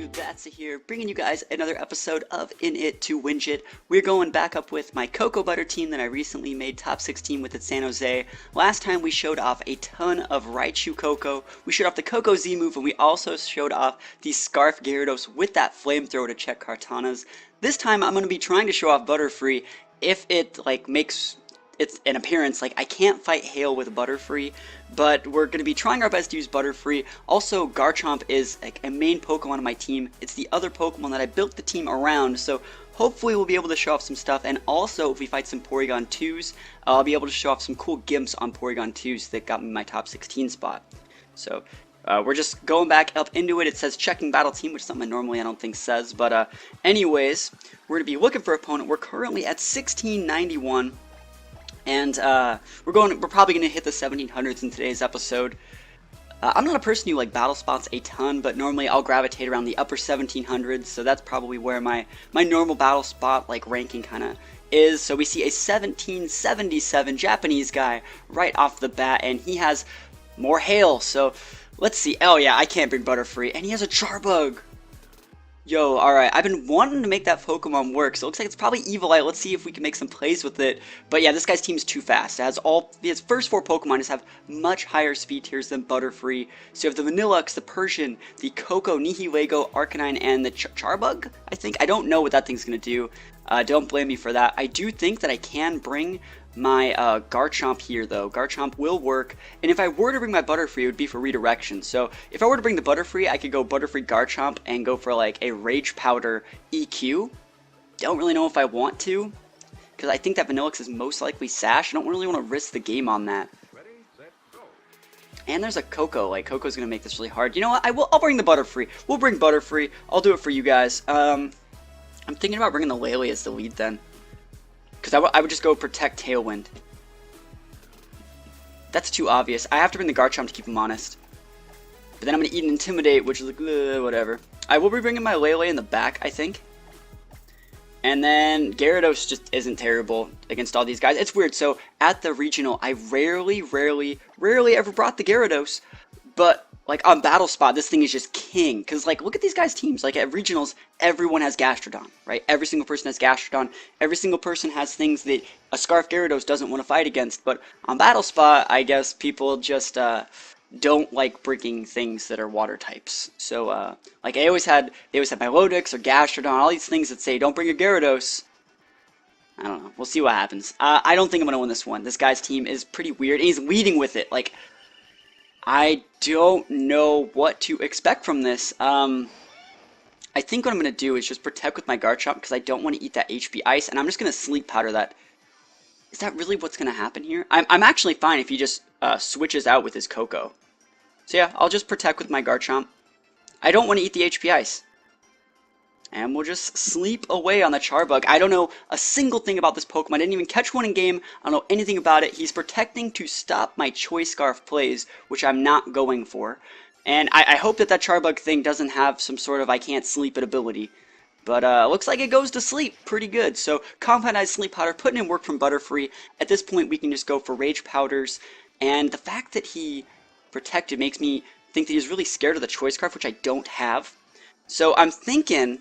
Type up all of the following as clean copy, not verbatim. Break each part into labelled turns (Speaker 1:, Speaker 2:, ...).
Speaker 1: you, that's here, bringing you guys another episode of In It to Wingett. We're going back up with my Cocoa Butter team that I recently made top 16 with at San Jose. Last time we showed off a ton of Raichu Coco. We showed off the Coco Z move, and we also showed off the Scarf Gyarados with that flamethrower to check Kartanas. This time I'm going to be trying to show off Butterfree if it makes it's an appearance. I can't fight Hail with Butterfree, but we're going to be trying our best to use Butterfree. Also, Garchomp is a main Pokemon on my team. It's the other Pokemon that I built the team around, so hopefully we'll be able to show off some stuff. And also, if we fight some Porygon 2s, I'll be able to show off some cool gimps on Porygon 2s that got me my top 16 spot. So we're just going back up into it. It says checking battle team, which is something normally I don't think says, but anyways, we're going to be looking for an opponent. We're currently at 1691. And we're probably going to hit the 1700s in today's episode. I'm not a person who battle spots a ton, but normally I'll gravitate around the upper 1700s, so that's probably where my normal battle spot ranking kind of is. So we see a 1777 Japanese guy right off the bat, and he has more hail. So let's see. Oh yeah, I can't bring Butterfree, and he has a Charjabug. Yo, alright, I've been wanting to make that Pokemon work, so it looks like it's probably Evilite. Let's see if we can make some plays with it. But yeah, this guy's team's too fast. It has his first four Pokemon just have much higher speed tiers than Butterfree. So you have the Vanillux, the Persian, the Coco, Nihilego, Arcanine, and the Charjabug, I think. I don't know what that thing's going to do. Don't blame me for that. I do think that I can bring my Garchomp here, though. Garchomp will work, and if I were to bring my Butterfree, it would be for redirection. So if I were to bring the Butterfree, I could go Butterfree Garchomp and go for a Rage Powder EQ. Don't really know if I want to, because I think that Vanillux is most likely Sash. I don't really want to risk the game on that.
Speaker 2: Ready, set, go.
Speaker 1: And there's a Coco. Coco's gonna make this really hard. You know what? I'll bring the Butterfree. We'll bring Butterfree. I'll do it for you guys. I'm thinking about bringing the Lele as the lead then. Because I would just go protect Tailwind. That's too obvious. I have to bring the Garchomp to keep him honest. But then I'm going to eat an Intimidate, which is whatever. I will be bringing my Lele in the back, I think. And then Gyarados just isn't terrible against all these guys. It's weird. So at the regional, I rarely ever brought the Gyarados. But on Battle Spot, this thing is just king. Because, look at these guys' teams. At Regionals, everyone has Gastrodon, right? Every single person has Gastrodon. Every single person has things that a Scarf Gyarados doesn't want to fight against. But on Battle Spot, I guess people just don't like bringing things that are water types. So, they always had my Lodix or Gastrodon, all these things that say, don't bring your Gyarados. I don't know. We'll see what happens. I don't think I'm going to win this one. This guy's team is pretty weird, and he's leading with it. I don't know what to expect from this. I think what I'm going to do is just protect with my Garchomp because I don't want to eat that HP Ice, and I'm just going to Sleep Powder that. Is that really what's going to happen here? I'm actually fine if he just switches out with his Coco. So yeah, I'll just protect with my Garchomp. I don't want to eat the HP Ice. And we'll just sleep away on the Charjabug. I don't know a single thing about this Pokemon. I didn't even catch one in game. I don't know anything about it. He's protecting to stop my Choice Scarf plays, which I'm not going for. And I hope that Charjabug thing doesn't have some sort of I can't sleep it ability. But looks like it goes to sleep pretty good. So Compoundized Sleep Powder, putting in work from Butterfree. At this point, we can just go for Rage Powders. And the fact that he protected makes me think that he's really scared of the Choice Scarf, which I don't have. So I'm thinking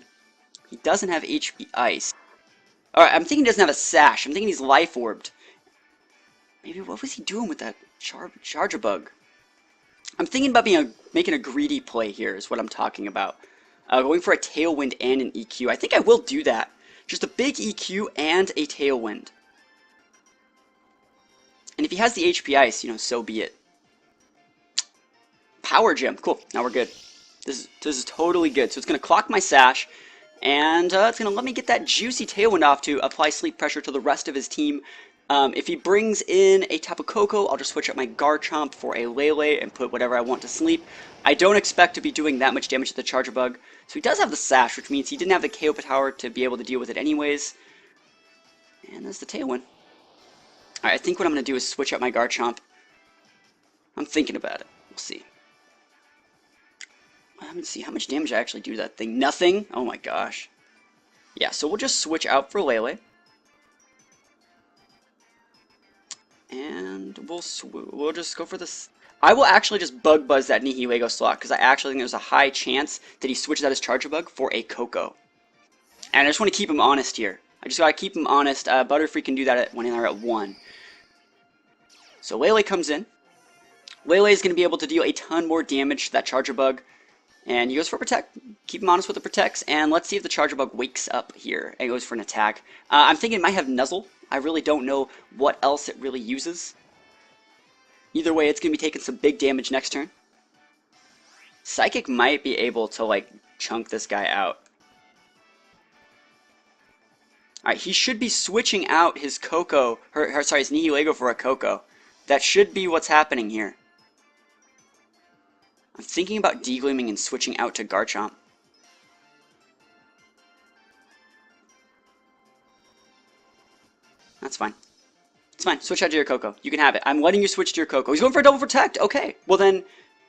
Speaker 1: he doesn't have HP Ice. Alright, I'm thinking he doesn't have a Sash. I'm thinking he's Life Orbed. Maybe what was he doing with that Charjabug? I'm thinking about making a greedy play here is what I'm talking about. Going for a Tailwind and an EQ. I think I will do that. Just a big EQ and a Tailwind. And if he has the HP Ice, so be it. Power Gem. Cool. Now we're good. This is totally good. So it's going to clock my Sash. And it's going to let me get that juicy Tailwind off to apply sleep pressure to the rest of his team. If he brings in a Tapu Koko, I'll just switch up my Garchomp for a Lele and put whatever I want to sleep. I don't expect to be doing that much damage to the Charjabug. So he does have the Sash, which means he didn't have the KO power to be able to deal with it anyways. And that's the Tailwind. Alright, I think what I'm going to do is switch up my Garchomp. I'm thinking about it. We'll see. Let me see how much damage I actually do to that thing. Nothing? Oh my gosh. Yeah, so we'll just switch out for Lele. And we'll just go for this. I will actually just Bug Buzz that Nihilego slot, because I actually think there's a high chance that he switches out his Charjabug for a Koko. And I just want to keep him honest here. I just got to keep him honest. Butterfree can do that when they're at 1. So Lele comes in. Lele is going to be able to deal a ton more damage to that Charjabug. And he goes for Protect. Keep him honest with the Protects. And let's see if the Charjabug wakes up here and goes for an attack. I'm thinking it might have Nuzzle. I really don't know what else it really uses. Either way, it's going to be taking some big damage next turn. Psychic might be able to, like, chunk this guy out. Alright, he should be switching out his Koko, his Nihilego for a Koko. That should be what's happening here. I'm thinking about degleaming and switching out to Garchomp. That's fine. It's fine. Switch out to your Koko. You can have it. I'm letting you switch to your Koko. He's going for a double protect. Okay. Well then,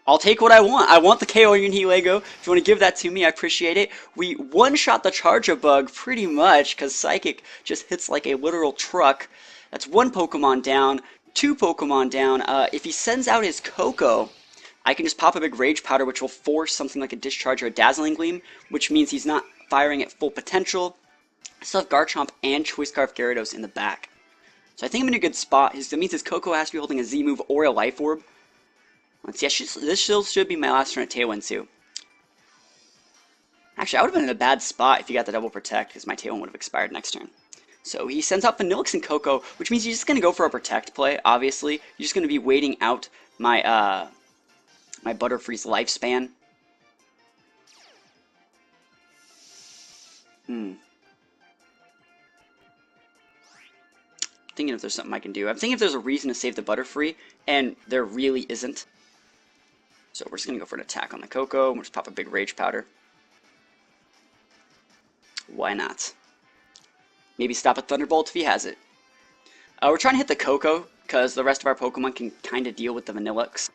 Speaker 1: I'll take what I want. I want the KO on your Nihilego. If you want to give that to me, I appreciate it. We one-shot the Charjabug pretty much because Psychic just hits like a literal truck. That's 1 Pokemon down, 2 Pokemon down. If he sends out his Koko, I can just pop a big Rage Powder, which will force something like a Discharge or a Dazzling Gleam, which means he's not firing at full potential. I still have Garchomp and Choice Scarf Gyarados in the back. So I think I'm in a good spot. That means his Koko has to be holding a Z-move or a Life Orb. Let's see, this still should be my last turn at Tailwind too. Actually, I would have been in a bad spot if he got the double protect, because my Tailwind would have expired next turn. So he sends out Vanillix and Koko, which means he's just going to go for a protect play, obviously. You're just going to be waiting out my my Butterfree's lifespan. Thinking if there's something I can do. I'm thinking if there's a reason to save the Butterfree, and there really isn't. So we're just going to go for an attack on the Koko, and we'll just pop a big Rage Powder. Why not? Maybe stop a Thunderbolt if he has it. We're trying to hit the Koko, because the rest of our Pokemon can kind of deal with the Vanillix.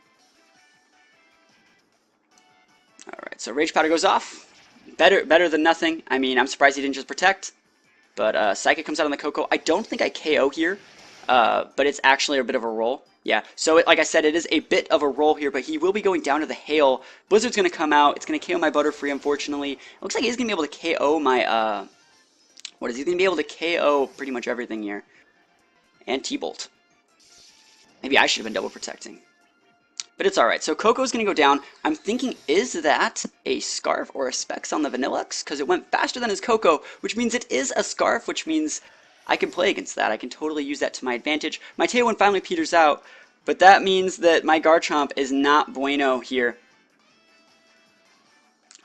Speaker 1: Alright, so Rage Powder goes off. Better than nothing. I mean, I'm surprised he didn't just Protect. But Psychic comes out on the Koko. I don't think I KO here, but it's actually a bit of a roll. Yeah, so like I said, it is a bit of a roll here, but he will be going down to the Hail. Blizzard's going to come out. It's going to KO my Butterfree, unfortunately. It looks like he's going to be able to KO my, what is he going to be able to KO pretty much everything here. And T-Bolt. Maybe I should have been double protecting. But it's alright. So Koko's going to go down. I'm thinking, is that a Scarf or a Specs on the Vanillix? Because it went faster than his Koko, which means it is a Scarf, which means I can play against that. I can totally use that to my advantage. My Tailwind finally peters out, but that means that my Garchomp is not bueno here.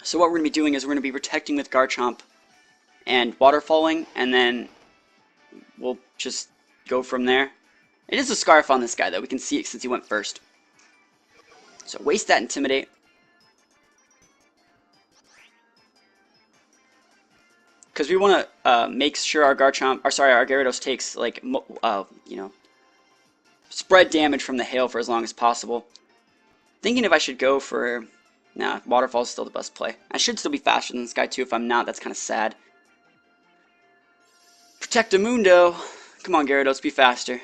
Speaker 1: So what we're going to be doing is we're going to be protecting with Garchomp and Waterfalling, and then we'll just go from there. It is a Scarf on this guy, though. We can see it since he went first. So waste that Intimidate. Because we want to make sure our Garchomp, or sorry, our Gyarados takes, like, you know, spread damage from the Hail for as long as possible. Thinking if I should go for, nah, Waterfall's still the best play. I should still be faster than this guy too. If I'm not, that's kind of sad. Protectamundo. Come on, Gyarados, be faster.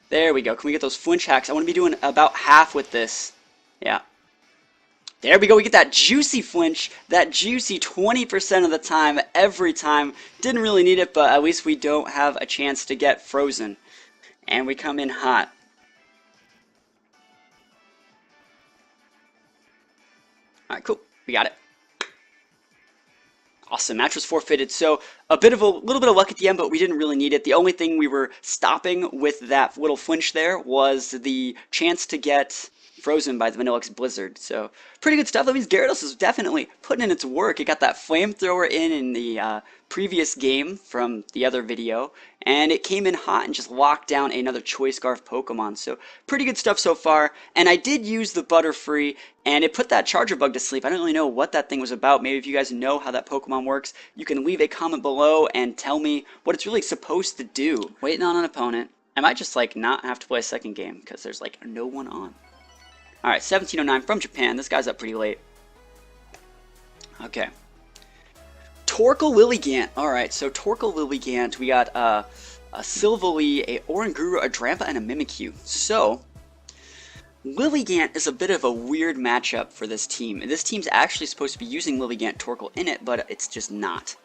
Speaker 1: There we go. Can we get those flinch hacks? I want to be doing about half with this. Yeah. There we go. We get that juicy flinch. That juicy 20% of the time, every time. Didn't really need it, but at least we don't have a chance to get frozen. And we come in hot. Alright, cool. We got it. Awesome. Match was forfeited. So a little bit of luck at the end, but we didn't really need it. The only thing we were stopping with that little flinch there was the chance to get frozen by the Vanillix Blizzard. So pretty good stuff. That means Gyarados is definitely putting in its work. It got that flamethrower in the previous game from the other video, and it came in hot and just locked down another Choice Scarf Pokemon. So pretty good stuff so far. And I did use the Butterfree, and it put that Charjabug to sleep. I don't really know what that thing was about. Maybe if you guys know how that Pokemon works, you can leave a comment below and tell me what it's really supposed to do. Waiting on an opponent. I might just like not have to play a second game because there's like no one on. Alright, 1709 from Japan. This guy's up pretty late. Okay. Torkoal Lilligant. Alright, so Torkoal Lilligant. We got a Silvally, a Oranguru, a Drampa, and a Mimikyu. So, Lilligant is a bit of a weird matchup for this team. This team's actually supposed to be using Lilligant Torkoal in it, but it's just not.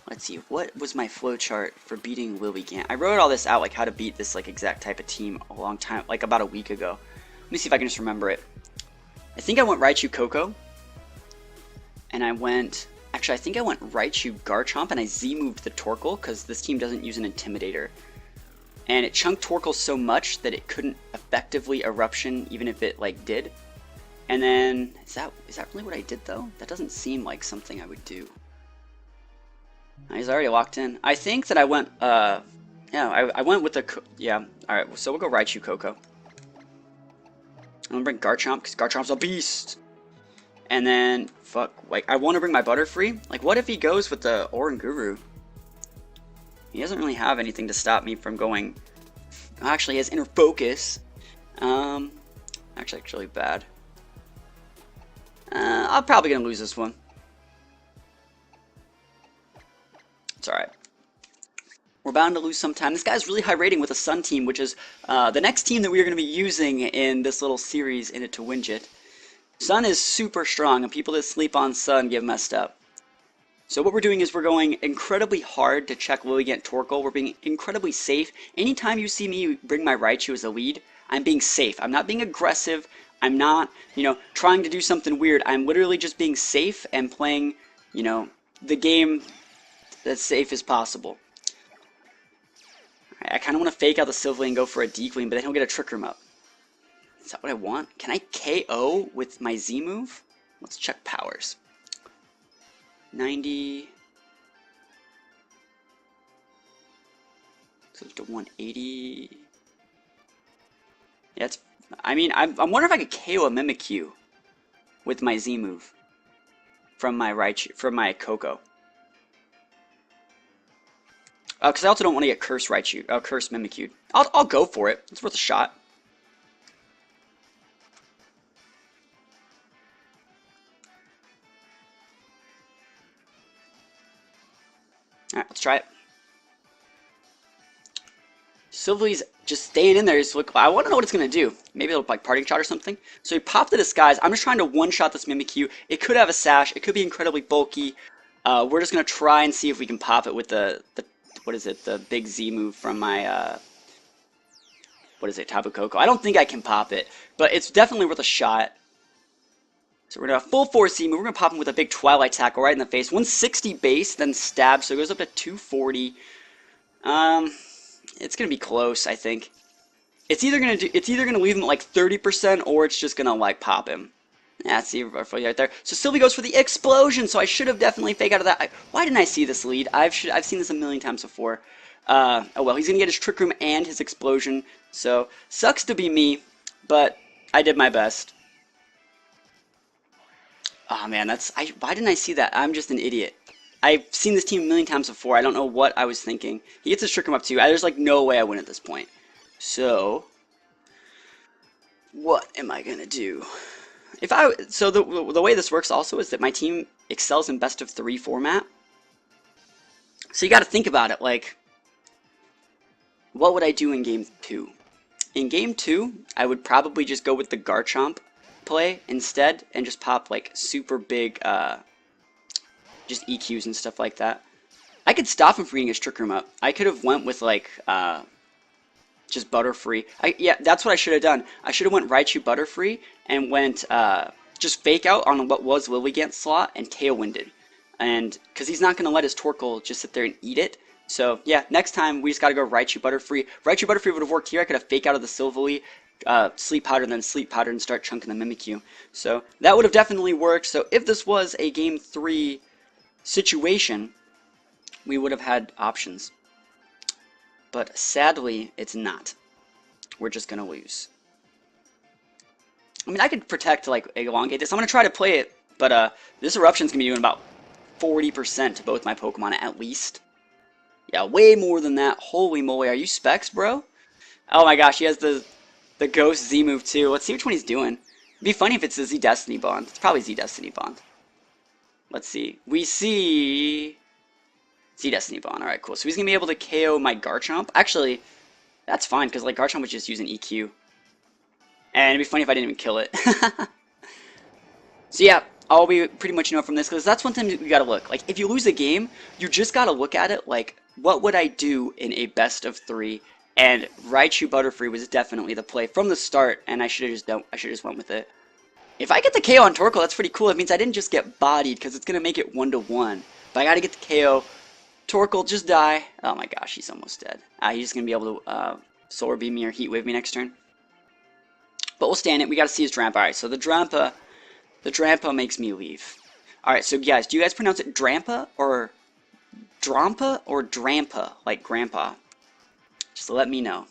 Speaker 1: Let's see, what was my flowchart for beating Lilligant? I wrote all this out, like how to beat this like exact type of team a long time, like about a week ago. Let me see if I can just remember it. I think I went Raichu Koko, and I went, actually I think I went Raichu Garchomp, and I Z-moved the Torkoal, because this team doesn't use an Intimidator. And it chunked Torkoal so much that it couldn't effectively Eruption, even if it like did. And then, is that really what I did though? That doesn't seem like something I would do. He's already locked in. I think that I went, yeah, I went with the, yeah, alright, so we'll go Raichu Koko. I'm gonna bring Garchomp, because Garchomp's a beast! And then, fuck, like, I want to bring my Butterfree. Like, what if he goes with the Oranguru? He doesn't really have anything to stop me from going, actually, he has Inner Focus. Actually bad. I'm probably gonna lose this one. It's alright. We're bound to lose sometime. This guy's really high rating with a Sun team, which is the next team that we are going to be using in this little series in it to Wingett. Sun is super strong, and people that sleep on Sun get messed up. So what we're doing is we're going incredibly hard to check Lilligant Torkoal. We're being incredibly safe. Anytime you see me bring my Raichu as a lead, I'm being safe. I'm not being aggressive. I'm not, you know, trying to do something weird. I'm literally just being safe and playing, you know, the game as safe as possible. I kind of want to fake out the Silvally and go for a Declean, but then he'll get a Trick Room up. Is that what I want? Can I KO with my Z move? Let's check powers. 90. So to 180. Yeah, it's, I mean, I'm wondering if I could KO a Mimikyu with my Z move from my Raichu, from my Koko. Because I also don't want to get Curse Raichu, Curse Mimikyu. I'll go for it. It's worth a shot. Alright, let's try it. Silvally's just staying in there. Just look, I want to know what it's going to do. Maybe it'll like Parting Shot or something. So he popped the Disguise. I'm just trying to one-shot this Mimikyu. It could have a Sash. It could be incredibly bulky. We're just going to try and see if we can pop it with the what is it, the big Z move from my, what is it, Tapu Koko. I don't think I can pop it, but it's definitely worth a shot. So we're going to have full force Z move. We're going to pop him with a big Twilight Tackle right in the face. 160 base, then stab, so it goes up to 240. It's going to be close, I think. It's either going to leave him at like 30% or it's just going to like pop him. Yeah, see right there. So Sylvie goes for the explosion. So I should have definitely faked out of that. Why didn't I see this lead? I've seen this a million times before. Oh well, he's gonna get his Trick Room and his explosion. So sucks to be me, but I did my best. Oh man, why didn't I see that? I'm just an idiot. I've seen this team a million times before. I don't know what I was thinking. He gets his Trick Room up too. There's like no way I win at this point. So what am I gonna do? So the way this works also is that my team excels in best of 3 format. So you got to think about it, like, what would I do in game 2? In game 2, I would probably just go with the Garchomp play instead and just pop like super big just EQs and stuff like that. I could stop him from getting his Trick Room up. I could have went with like just Butterfree. Yeah, that's what I should have done. I should have went Raichu Butterfree and went just fake out on what was Lilligant's slot and Tailwinded. And because he's not going to let his Torkoal just sit there and eat it. So yeah, next time we just got to go Raichu Butterfree. Raichu Butterfree would have worked here. I could have fake out of the Silvally, Sleep Powder, and then Sleep Powder and start chunking the Mimikyu. So that would have definitely worked. So if this was a game 3 situation, we would have had options. But sadly, it's not. We're just going to lose. I mean, I could protect, like, elongate this. I'm going to try to play it, but this Eruption's going to be doing about 40% to both my Pokemon at least. Yeah, way more than that. Holy moly, are you Specs, bro? Oh my gosh, he has the Ghost Z move too. Let's see which one he's doing. It'd be funny if it's a Z Destiny Bond. It's probably Z Destiny Bond. Let's see. We see Z Destiny Bond. Alright, cool. So he's going to be able to KO my Garchomp. Actually, that's fine, because like Garchomp was just using EQ. And it'd be funny if I didn't even kill it. So yeah, all we pretty much know from this, because that's one thing we gotta look. Like, if you lose a game, you just gotta look at it like, what would I do in a best of 3? And Raichu Butterfree was definitely the play from the start, and I should have just went with it. If I get the KO on Torkoal, that's pretty cool. It means I didn't just get bodied, because it's gonna make it 1-1. But I gotta get the KO. Torkoal, just die. Oh my gosh, he's almost dead. He's just gonna be able to Solar Beam me or Heat Wave me next turn. But we'll stand it. We gotta see his Drampa. Alright, so the Drampa makes me leave. Alright, so guys, do you guys pronounce it Drampa or Drampa, like grandpa? Just let me know.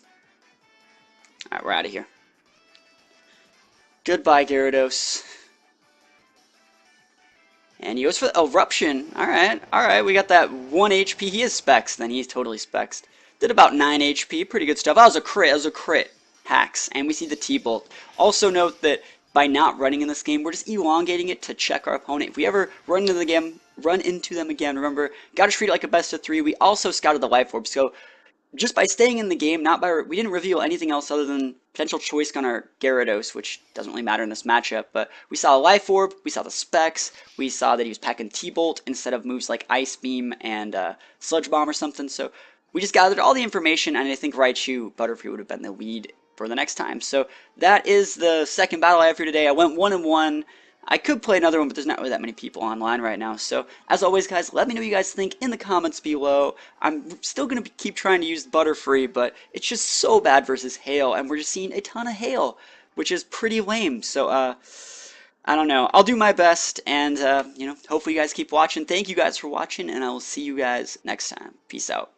Speaker 1: Alright, we're out of here. Goodbye, Gyarados. And he goes for the Eruption. Alright, we got that 1 HP. He is Specs, then he's totally Specs. Did about 9 HP, pretty good stuff. That was a crit, Hacks. And we see the T-Bolt. Also note that by not running in this game, we're just elongating it to check our opponent. If we ever run into them again, remember, gotta treat it like a best of 3. We also scouted the Life Orb, so just by staying in the game, we didn't reveal anything else other than potential choice on our Gyarados, which doesn't really matter in this matchup, but we saw a Life Orb, we saw the Specs, we saw that he was packing T-Bolt instead of moves like Ice Beam and Sludge Bomb or something, so we just gathered all the information, and I think Raichu Butterfree would have been the lead for the next time. So that is the second battle I have for today. I went 1-1. I could play another one, but there's not really that many people online right now. So as always, guys, let me know what you guys think in the comments below. I'm still going to keep trying to use Butterfree, but it's just so bad versus Hail, and we're just seeing a ton of Hail, which is pretty lame. So I don't know. I'll do my best, and hopefully you guys keep watching. Thank you guys for watching, and I will see you guys next time. Peace out.